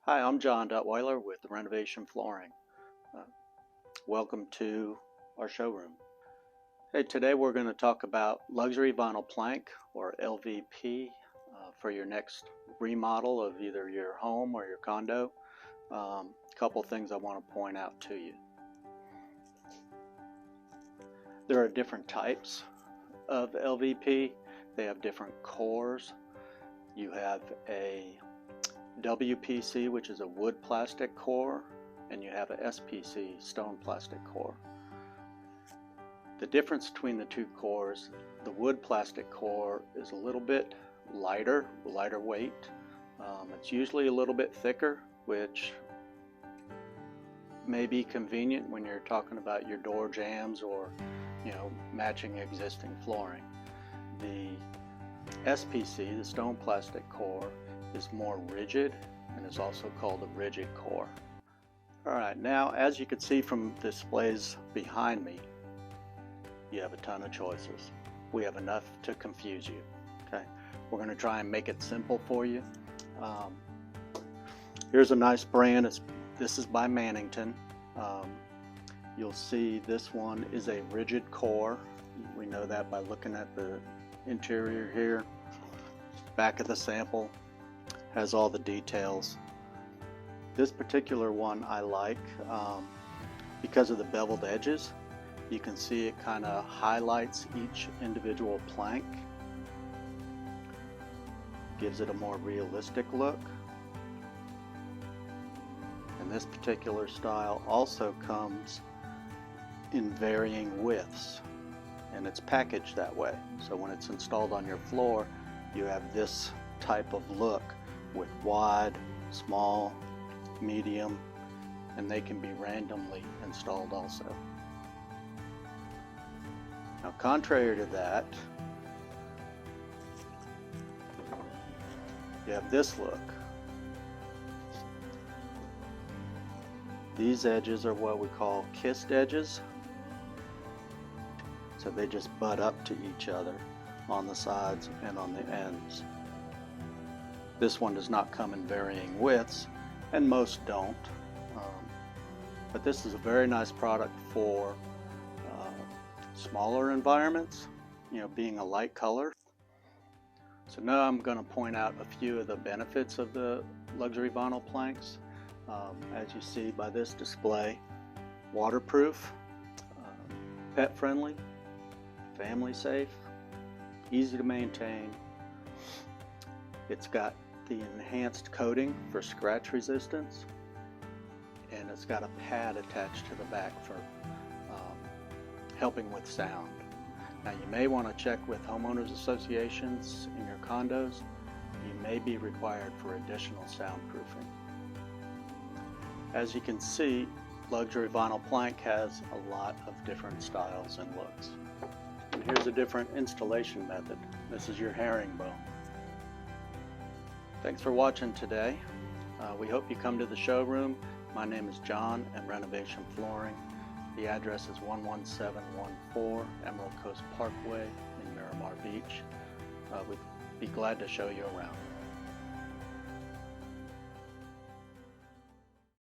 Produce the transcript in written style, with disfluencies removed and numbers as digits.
Hi, I'm John Duttweiler with Renovation Flooring. Welcome to our showroom. Hey, today we're going to talk about luxury vinyl plank, or LVP, for your next remodel of either your home or your condo. A couple things I want to point out to you. There are different types of LVP. They have different cores. You have a WPC, which is a wood plastic core, and you have a SPC, stone plastic core. The difference between the two cores, the wood plastic core is a little bit lighter weight. It's usually a little bit thicker, which may be convenient when you're talking about your door jambs or matching existing flooring. The SPC, the stone plastic core, is more rigid and is also called a rigid core. Alright, now as you can see from displays behind me, you have a ton of choices. We have enough to confuse you. Okay, we're going to try and make it simple for you. Here's a nice brand. This is by Mannington. You'll see this one is a rigid core. We know that by looking at the interior here. Back of the sample has all the details. This particular one I like because of the beveled edges. You can see it kind of highlights each individual plank, gives it a more realistic look. And this particular style also comes in varying widths, and it's packaged that way. So when it's installed on your floor, you have this type of look with wide, small, medium, and they can be randomly installed also. Now, contrary to that, you have this look. These edges are what we call kissed edges. So they just butt up to each other on the sides and on the ends. This one does not come in varying widths, and most don't. But this is a very nice product for smaller environments, being a light color. So now I'm going to point out a few of the benefits of the luxury vinyl planks. As you see by this display, waterproof, pet friendly, family safe, easy to maintain. It's got the enhanced coating for scratch resistance, and it's got a pad attached to the back for helping with sound. Now, you may want to check with homeowners associations in your condos. You may be required for additional soundproofing. As you can see, luxury vinyl plank has a lot of different styles and looks. And here's a different installation method. This is your herringbone. Thanks for watching today. We hope you come to the showroom. My name is John at Renovation Flooring. The address is 11714 Emerald Coast Parkway in Miramar Beach. We'd be glad to show you around.